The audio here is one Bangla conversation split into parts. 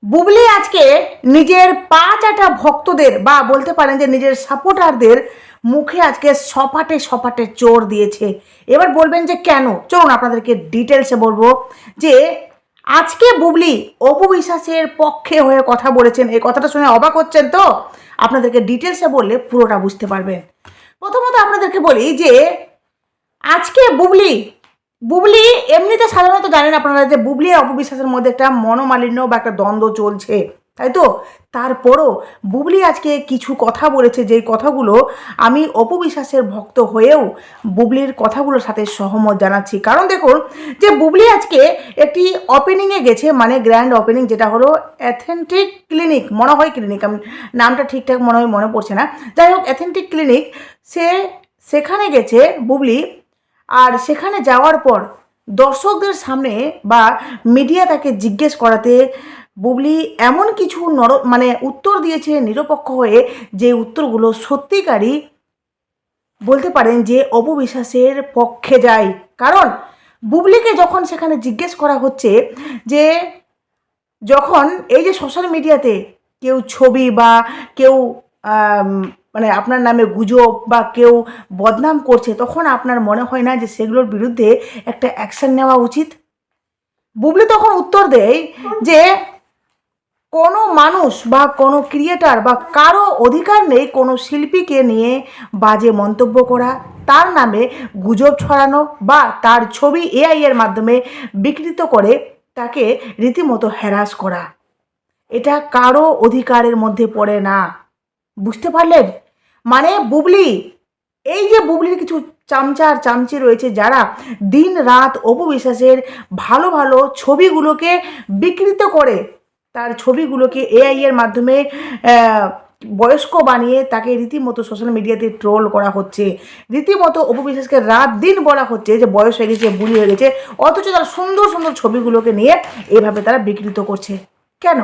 বুবলি আজকে নিজের পা চাটা ভক্তদের বা বলতে পারেন যে নিজের সাপোর্টারদের মুখে আজকে সপাটে সপাটে চোর দিয়েছে। এবার বলবেন যে কেন, চলুন আপনাদেরকে ডিটেলসে বলবো যে আজকে বুবলি অপু বিশ্বাসের পক্ষে হয়ে কথা বলেছেন। এই কথাটা শুনে অবাক হচ্ছেন তো? আপনাদেরকে ডিটেলসে বললে পুরোটা বুঝতে পারবেন। প্রথমত আপনাদেরকে বলি যে আজকে বুবলি বুবলি এমনিতে সাধারণত জানেন আপনারা যে বুবলি আর অপবিশ্বাসের মধ্যে একটা মনোমালিন্য বা একটা দ্বন্দ্ব চলছে, তাই তো? তারপরও বুবলি আজকে কিছু কথা বলেছে, যেই কথাগুলো আমি অপবিশ্বাসের ভক্ত হয়েও বুবলির কথাগুলোর সাথে সহমত জানাচ্ছি। কারণ দেখুন যে বুবলি আজকে একটি ওপেনিংয়ে গেছে, মানে গ্র্যান্ড ওপেনিং, যেটা হলো অ্যাথেন্টিক ক্লিনিক, মনে হয় ক্লিনিক, আমি নামটা ঠিকঠাক মনে পড়ছে না, যাই হোক অ্যাথেন্টিক ক্লিনিক। সেখানে গেছে বুবলি। আর সেখানে যাওয়ার পর দর্শকদের সামনে বা মিডিয়া তাকে জিজ্ঞেস করাতে বুবলি এমন কিছু মানে উত্তর দিয়েছে নিরপেক্ষ হয়ে, যে উত্তরগুলো সত্যিকারই বলতে পারেন যে অপবিশ্বাসের পক্ষে যায়। কারণ বুবলিকে যখন সেখানে জিজ্ঞেস করা হচ্ছে যে যখন এই যে সোশ্যাল মিডিয়াতে কেউ ছবি বা কেউ আম, মানে আপনার নামে গুজব বা কেউ বদনাম করছে, তখন আপনার মনে হয় না যে সেগুলোর বিরুদ্ধে একটা অ্যাকশন নেওয়া উচিত? বুবলি তখন উত্তর দেয় যে কোনো মানুষ বা কোনো ক্রিয়েটার বা কারো অধিকার নেই কোনো শিল্পীকে নিয়ে বাজে মন্তব্য করা, তার নামে গুজব ছড়ানো বা তার ছবি এআই এর মাধ্যমে বিকৃত করে তাকে রীতিমতো হ্যারাস করা। এটা কারো অধিকারের মধ্যে পড়ে না। বুঝতে পারলেন? মানে বুবলি, এই যে বুবলির কিছু চামচা আর চামচি রয়েছে যারা দিন রাত অপু বিশ্বাসের ভালো ভালো ছবিগুলোকে বিকৃত করে, তার ছবিগুলোকে এআই এর মাধ্যমে বয়স্ক বানিয়ে তাকে রীতিমতো সোশ্যাল মিডিয়াতে ট্রোল করা হচ্ছে। রীতিমতো অপু বিশ্বাসকে রাত দিন বলা হচ্ছে যে বয়স হয়ে গেছে, বুড়ি হয়ে গেছে, অথচ তার সুন্দর সুন্দর ছবিগুলোকে নিয়ে এভাবে তারা বিকৃত করছে। কেন?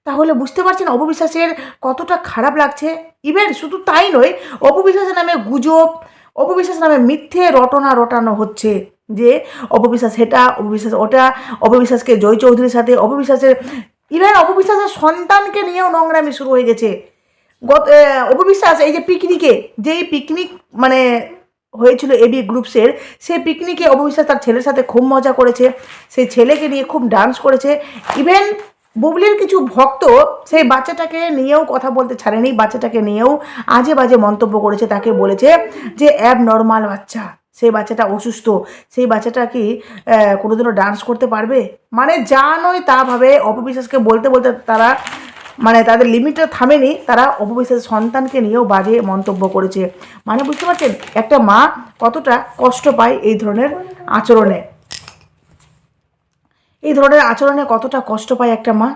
তাহলে বুঝতে পারছেন অপবিশ্বাসের কতটা খারাপ লাগছে। ইভেন শুধু তাই নয়, অপবিশ্বাসের নামে গুজব, অপবিশ্বাস নামে মিথ্যে রটনা রটানো হচ্ছে যে অপবিশ্বাস এটা, অপবিশ্বাস ওটা, অপবিশ্বাসকে জয় চৌধুরীর সাথে, অপবিশ্বাসের ইভেন অপবিশ্বাসের সন্তানকে নিয়েও নোংরামি শুরু হয়ে গেছে। অপবিশ্বাস এই যে পিকনিকে, যেই পিকনিক মানে হয়েছিল এবি গ্রুপসের, সেই পিকনিকে অপবিশ্বাস তার ছেলের সাথে খুব মজা করেছে, সেই ছেলেকে নিয়ে খুব ডান্স করেছে। ইভেন বুবলির কিছু ভক্ত সেই বাচ্চাটাকে নিয়েও কথা বলতে ছাড়েনি, বাচ্চাটাকে নিয়েও আজে বাজে মন্তব্য করেছে, তাকে বলেছে যে অ্যাব নর্মাল বাচ্চা, সেই বাচ্চাটা অসুস্থ, সেই বাচ্চাটা কি কোনোদিনও ডান্স করতে পারবে? মানে যা নয় তা ভাবে অপবিশ্বাসকে বলতে বলতে তারা মানে তাদের লিমিটটা থামেনি, তারা অপবিশ্বাসের সন্তানকে নিয়েও বাজে মন্তব্য করেছে। মানে বুঝতে পারছেন একটা মা কতটা কষ্ট পায় এই ধরনের আচরণে, এই ধরনের আচরণে কতটা কষ্ট পায় একটা মা।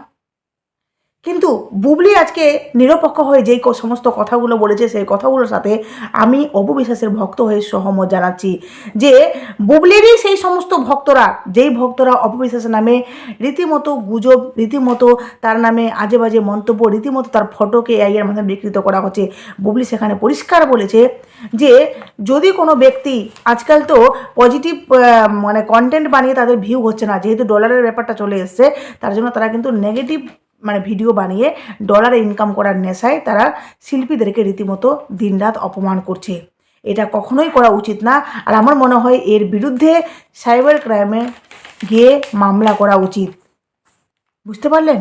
কিন্তু বুবলি আজকে নিরপেক্ষ হয়ে যেই সমস্ত কথাগুলো বলেছে, সেই কথাগুলোর সাথে আমি অপবিশ্বাসের ভক্ত হয়ে সহমত জানাচ্ছি। যে বুবলিরই সেই সমস্ত ভক্তরা, যেই ভক্তরা অপবিশ্বাসের নামে রীতিমতো গুজব, রীতিমতো তার নামে আজে বাজে মন্তব্য, রীতিমতো তার ফটোকে এআই এর মাধ্যমে বিকৃত করা হচ্ছে, বুবলি সেখানে পরিষ্কার বলেছে যে যদি কোনো ব্যক্তি, আজকাল তো পজিটিভ মানে কন্টেন্ট বানিয়ে তাদের ভিউ হচ্ছে না, যেহেতু ডলারের ব্যাপারটা চলে এসছে, তার জন্য তারা কিন্তু নেগেটিভ মানে ভিডিও বানিয়ে ডলারে ইনকাম করার নেশায় তারা শিল্পীদেরকে রীতিমতো দিনরাত অপমান করছে। এটা কখনোই করা উচিত না। আর আমার মনে হয় এর বিরুদ্ধে সাইবার ক্রাইমে গিয়ে মামলা করা উচিত। বুঝতে পারলেন?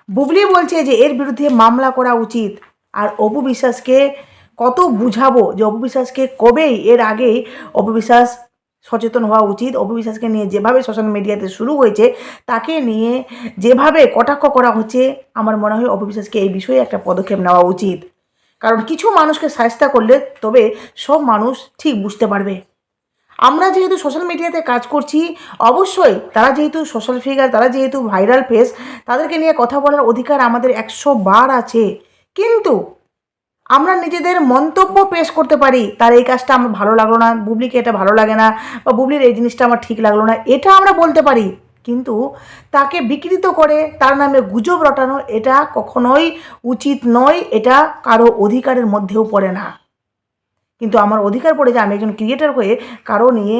বুবলি বলছে যে এর বিরুদ্ধে মামলা করা উচিত। আর অপু বিশ্বাসকে কত বুঝাবো যে অপু বিশ্বাসকে কবেই, এর আগেই অপু বিশ্বাস সচেতন হওয়া উচিত। অপু বিশ্বাসকে নিয়ে যেভাবে সোশ্যাল মিডিয়াতে শুরু হয়েছে, তাকে নিয়ে যেভাবে কটাক্ষ করা হচ্ছে, আমার মনে হয় অপু বিশ্বাসকে এই বিষয়ে একটা পদক্ষেপ নেওয়া উচিত। কারণ কিছু মানুষকে শায়েস্তা করলে তবে সব মানুষ ঠিক বুঝতে পারবে। আমরা যেহেতু সোশ্যাল মিডিয়াতে কাজ করছি, অবশ্যই তারা যেহেতু সোশ্যাল ফিগার, তারা যেহেতু ভাইরাল ফেস, তাদেরকে নিয়ে কথা বলার অধিকার আমাদের 100 বার আছে। কিন্তু আমরা নিজেদের মন্তব্য পেশ করতে পারি, তার এই কাজটা আমার ভালো লাগলো না, বুবলিকে এটা ভালো লাগে না, বা বুবলির এই জিনিসটা আমার ঠিক লাগলো না, এটা আমরা বলতে পারি। কিন্তু তাকে বিকৃত করে তার নামে গুজব রটানো, এটা কখনোই উচিত নয়, এটা কারো অধিকারের মধ্যেও পড়ে না। কিন্তু আমার অধিকার পড়ে যে আমি একজন ক্রিয়েটার হয়ে কারো নিয়ে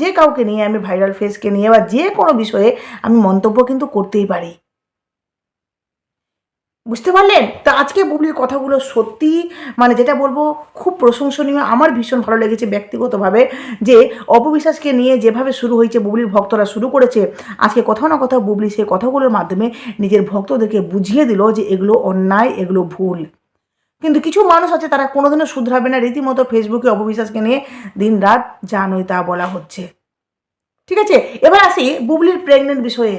যে কাউকে নিয়ে আমি ভাইরাল ফেসকে নিয়ে বা যে কোনো বিষয়ে আমি মন্তব্য কিন্তু করতেই পারি। বুঝতে পারলেন? তা আজকে বুবলির কথাগুলো সত্যি মানে যেটা বলবো খুব প্রশংসনীয়। আমার ভীষণ ভালো লেগেছে ব্যক্তিগতভাবে যে অপবিশ্বাসকে নিয়ে যেভাবে শুরু হয়েছে, বুবলির ভক্তরা শুরু করেছে, আজকে কোথাও না কোথাও বুবলি সেই কথাগুলোর মাধ্যমে নিজের ভক্তদেরকে বুঝিয়ে দিল যে এগুলো অন্যায়, এগুলো ভুল। কিন্তু কিছু মানুষ আছে তারা কোনোদিনও শুধরাবে না, রীতিমতো ফেসবুকে অপবিশ্বাসকে নিয়ে দিনরাত যা নয় তা বলা হচ্ছে। ঠিক আছে, এবার আসি বুবলির প্রেগনেন্ট বিষয়ে।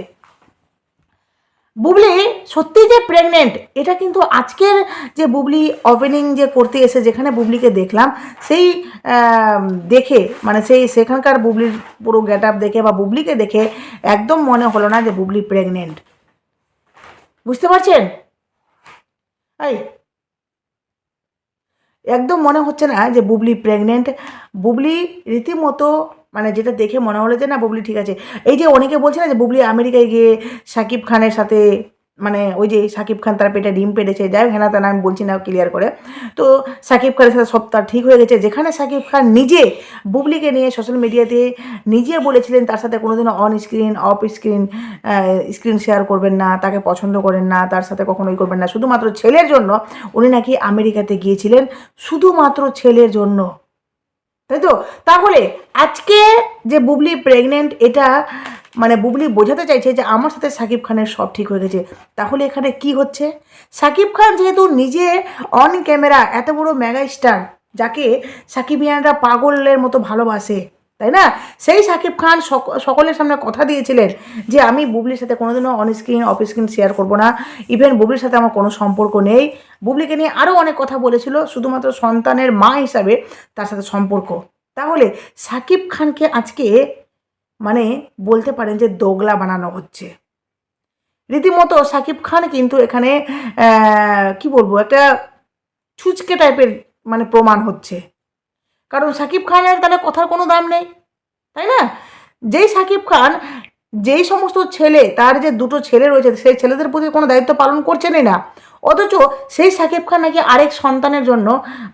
বুবলি সত্যি যে প্রেগনেন্ট এটা কিন্তু আজকের যে বুবলি ওপেনিং যে করতে এসে যেখানে বুবলিকে দেখলাম সেই দেখে মানে সেখানকার বুবলির পুরো গেট আপ দেখে বা বুবলিকে দেখে একদম মনে হলো না যে বুবলি প্রেগনেন্ট। বুঝতে পারছেন? এই একদম মনে হচ্ছে না যে বুবলি প্রেগনেন্ট। বুবলি রীতিমতো মানে যেটা দেখে মনে হলো যে না বুবলি ঠিক আছে। এই যে অনেকে বলছে না যে বুবলি আমেরিকায় গিয়ে শাকিব খানের সাথে মানে ওই যে শাকিব খান তার পেটে ডিম পেড়েছে, যাই হোক হেনা তেনা আমি বলছি না ক্লিয়ার করে। তো শাকিব খানের সাথে সব তার ঠিক হয়ে গেছে, যেখানে শাকিব খান নিজে বুবলিকে নিয়ে সোশ্যাল মিডিয়াতে নিজে বলেছিলেন তার সাথে কোনোদিনও on screen off screen screen share করবেন না, তাকে পছন্দ করেন না, তার সাথে কখনোই করবেন না, শুধুমাত্র ছেলের জন্য উনি নাকি আমেরিকাতে গিয়েছিলেন, শুধুমাত্র ছেলের জন্য। তাই তো? তাহলে আজকে যে বুবলি প্রেগনেন্ট এটা মানে বুবলি বোঝাতে চাইছে যে আমার সাথে শাকিব খানের সব ঠিক হয়ে গেছে। তাহলে এখানে কি হচ্ছে? শাকিব খান যেহেতু নিজে অন ক্যামেরা এত বড় মেগা স্টার, যাকে সাকিবিয়ানরা পাগলের মতো ভালোবাসে, তাই না? সেই শাকিব খান সকলের সামনে কথা দিয়েছিলেন যে আমি বুবলির সাথে কোনোদিনও on screen off screen share করবো না, ইভেন বুবলির সাথে আমার কোনো সম্পর্ক নেই। বুবলিকে নিয়ে আরও অনেক কথা বলেছিল, শুধুমাত্র সন্তানের মা হিসাবে তার সাথে সম্পর্ক। তাহলে শাকিব খানকে আজকে মানে বলতে পারেন যে দোগলা বানানো হচ্ছে রীতিমতো। শাকিব খান কিন্তু এখানে কি বলবো একটা ছুচকে টাইপের মানে প্রমাণ হচ্ছে। কারণ শাকিব খানের তাহলে কথার কোনো দাম নেই, তাই না? যেই শাকিব খান যেই সমস্ত ছেলে তার যে দুটো ছেলে রয়েছে সেই ছেলেদের প্রতি কোনো দায়িত্ব পালন করছেনই না, অথচ সেই শাকিব খান নাকি আরেক সন্তানের জন্য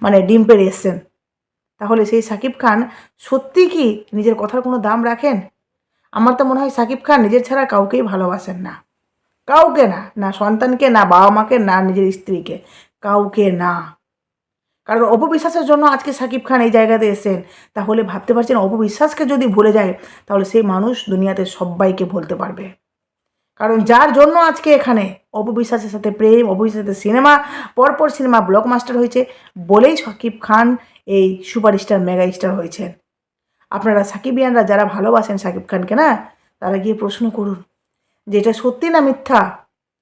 মানে ডিম পেড়ে এসছেন। তাহলে সেই শাকিব খান সত্যি কি নিজের কথার কোনো দাম রাখেন? আমার তো মনে হয় শাকিব খান নিজের ছাড়া কাউকেই ভালোবাসেন না, কাউকে না, না সন্তানকে, না বাবা মাকে, না নিজের স্ত্রীকে, কাউকে না। কারণ অপবিশ্বাসের জন্য আজকে শাকিব খান এই জায়গাতে এসেছেন। তাহলে ভাবতে পারছেন অপবিশ্বাসকে যদি ভুলে যায় তাহলে সেই মানুষ দুনিয়াতে সবাইকে ভুলতে পারবে। কারণ যার জন্য আজকে এখানে অপবিশ্বাসের সাথে প্রেম, অপবিশ্বাসের সাথে সিনেমা, পরপর সিনেমা ব্লকবাস্টার হয়েছে বলেই শাকিব খান এই সুপারস্টার মেগা স্টার হয়েছেন। আপনারা সাকিবিয়ানরা যারা ভালোবাসেন শাকিব খানকে না, তারা গিয়ে প্রশ্ন করুন যে এটা সত্যি না মিথ্যা।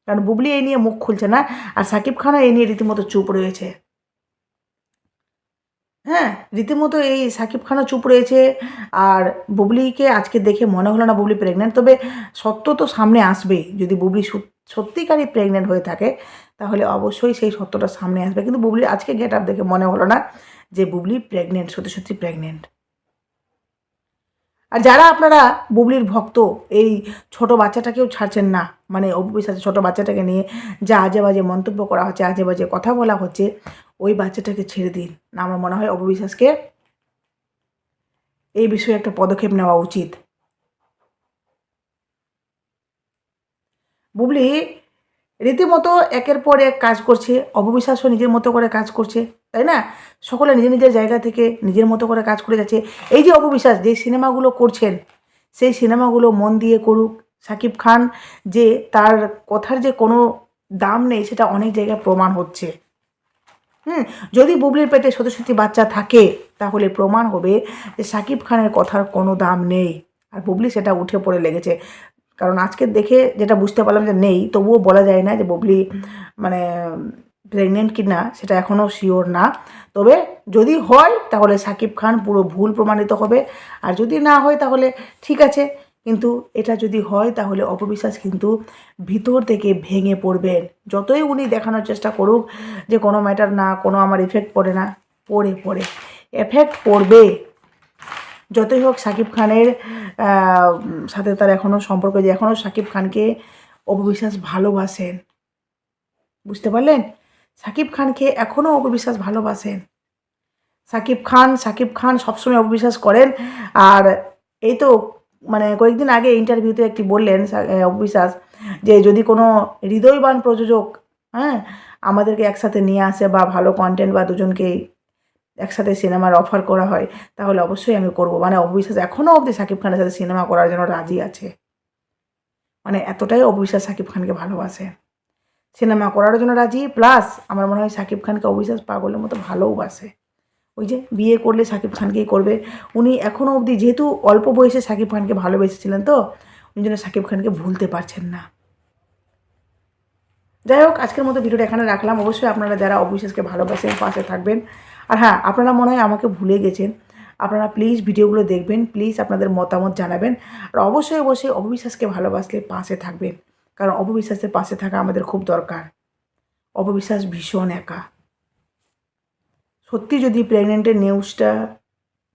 কারণ বুবলি এই নিয়ে মুখ খুলছে না, আর শাকিব খানও এই নিয়ে রীতিমতো চুপ রয়েছে। হ্যাঁ, রীতিমতো এই শাকিব খানও চুপ রয়েছে। আর বুবলিকে আজকে দেখে মনে হলো না বুবলি প্রেগনেন্ট। তবে সত্য তো সামনে আসবেই। যদি বুবলি সত্যিকারই প্রেগনেন্ট হয়ে থাকে তাহলে অবশ্যই সেই সত্যটা সামনে আসবে। কিন্তু বুবলির আজকে গেট আপ দেখে মনে হলো না যে বুবলি প্রেগনেন্ট, সত্যি সত্যি প্রেগনেন্ট। আর যারা আপনারা বুবলির ভক্ত, এই ছোট বাচ্চাটাকেও ছাড়ছেন না, মানে অপু বিশ্বাসের ছোট বাচ্চাটাকে নিয়ে যা আজে বাজে মন্তব্য করা হচ্ছে, আজে বাজে কথা বলা হচ্ছে, ওই বাচ্চাটাকে ছেড়ে দিন। না, আমার মনে হয় অপু বিশ্বাসকে এই বিষয়ে একটা পদক্ষেপ নেওয়া উচিত। বুবলি রীতিমতো একের পর এক কাজ করছে, অপবিশ্বাসও নিজের মতো করে কাজ করছে, তাই না? সকলে নিজের নিজের জায়গা থেকে নিজের মতো করে কাজ করে যাচ্ছে। এই যে অপবিশ্বাস যে সিনেমাগুলো করছেন সেই সিনেমাগুলো মন দিয়ে করুক। শাকিব খান যে তার কথার যে কোনো দাম নেই সেটা অনেক জায়গায় প্রমাণ হচ্ছে। যদি বুবলির পেটে সত্যি সত্যি বাচ্চা থাকে তাহলে প্রমাণ হবে যে শাকিব খানের কথার কোনো দাম নেই। আর বুবলি সেটা উঠে পড়ে লেগেছে। কারণ আজকে দেখে যেটা বুঝতে পারলাম যে নেই, তবুও বলা যায় না যে বুবলি মানে প্রেগনেন্ট কি না সেটা এখনও শিওর না। তবে যদি হয় তাহলে শাকিব খান পুরো ভুল প্রমাণিত হবে, আর যদি না হয় তাহলে ঠিক আছে। কিন্তু এটা যদি হয় তাহলে অপবিশ্বাস কিন্তু ভিতর থেকে ভেঙে পড়বেন। যতই উনি দেখানোর চেষ্টা করুক যে কোনো ম্যাটার না, কোনো আমার ইফেক্ট পড়ে না, পড়ে এফেক্ট পড়বে। যতই হোক শাকিব খানের সাথে তার এখনও সম্পর্ক, যে এখনও শাকিব খানকে অপবিশ্বাস ভালোবাসেন। বুঝতে পারলেন? শাকিব খানকে এখনও অপবিশ্বাস ভালোবাসেন। শাকিব খান সবসময় অপবিশ্বাস করেন। আর এই তো মানে কয়েকদিন আগে ইন্টারভিউতে একটি বললেন অবিশ্বাস যে যদি কোনো হৃদয়বান প্রযোজক হ্যাঁ আমাদেরকে একসাথে নিয়ে আসে বা ভালো কন্টেন্ট বা দুজনকে একসাথে সিনেমার অফার করা হয় তাহলে অবশ্যই আমি করব। মানে অবিশ্বাস এখনও অবধি শাকিব খানের সাথে সিনেমা করার জন্য রাজি আছে। মানে এতটাই অবিশ্বাস শাকিব খানকে ভালোবাসে, সিনেমা করার জন্য রাজি, প্লাস আমার মনে হয় শাকিব খানকে অবিশ্বাস পাগলের মতো ভালোবাসে। ওই যে বিয়ে করলে শাকিব খানকেই করবে। উনি এখনও অবধি যেহেতু অল্প বয়সে শাকিব খানকে ভালোবেসেছিলেন তো ওই জন্য শাকিব খানকে ভুলতে পারছেন না। যাই হোক, আজকের মতো ভিডিওটা এখানে রাখলাম। অবশ্যই আপনারা যারা অবিশ্বাসকে ভালোবাসেন পাশে থাকবেন। আর হ্যাঁ, আপনারা মনে হয় আমাকে ভুলে গেছেন, আপনারা প্লিজ ভিডিওগুলো দেখবেন, প্লিজ আপনাদের মতামত জানাবেন। আর অবশ্যই অবশ্যই অবিশ্বাসকে ভালোবাসলে পাশে থাকবেন, কারণ অবিশ্বাসের পাশে থাকা আমাদের খুব দরকার। অবিশ্বাস ভীষণ একা। সত্যি যদি প্রেগনেন্টের নিউজটা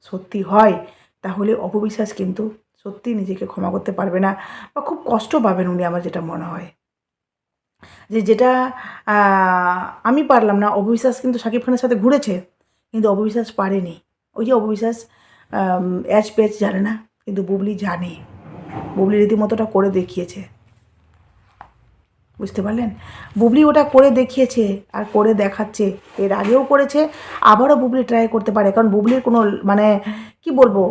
সত্যি হয় তাহলে অপবিশ্বাস কিন্তু সত্যি নিজেকে ক্ষমা করতে পারবে না বা খুব কষ্ট পাবেন উনি, আমার যেটা মনে হয়। যেটা আমি পারলাম না, অপবিশ্বাস কিন্তু শাকিব খানের সাথে ঘুরেছে কিন্তু অপবিশ্বাস পারেনি। ওই যে অপবিশ্বাস অ্যাজ প্যাচ জানে না, কিন্তু বুবলি জানে। বুবলি রীতিমতোটা করে দেখিয়েছে, বুঝতে পারলেন? বুবলি ওটা করে দেখিয়েছে আর করে দেখাচ্ছে। এর আগেও করেছে, আবারও বুবলি ট্রাই করতে পারে, কারণ বুবলির কোনো মানে কি বলবো,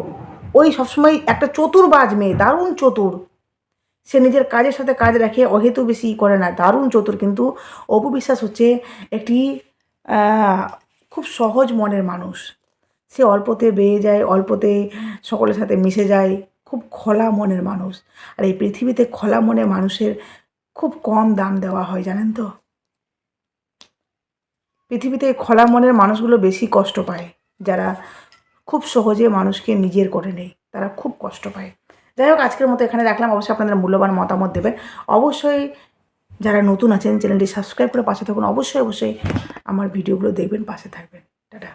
ওই সবসময় একটা চতুরবাজ মেয়ে, দারুণ চতুর। সে নিজের কাজের সাথে কাজ রাখে, অহেতু বেশি করে না, দারুণ চতুর। কিন্তু অপু বিশ্বাস হচ্ছে একটি খুব সহজ মনের মানুষ। সে অল্পতে বেয়ে যায়, অল্পতে সকলের সাথে মিশে যায়, খুব খোলা মনের মানুষ। আর এই পৃথিবীতে খোলা মনের মানুষের খুব কম দাম দেওয়া হয়, জানেন তো? পৃথিবীতে খোলা মনের মানুষগুলো বেশি কষ্ট পায়, যারা খুব সহজে মানুষকে নিজের করে নেয়, তারা খুব কষ্ট পায়। যাই হোক, আজকের মতো এখানে রাখলাম। অবশ্যই আপনাদের মূল্যবান মতামত দেবেন। অবশ্যই যারা নতুন আছেন চ্যানেলটি সাবস্ক্রাইব করে পাশে থাকুন। অবশ্যই অবশ্যই আমার ভিডিওগুলো দেখবেন, পাশে থাকবেন। টাটা।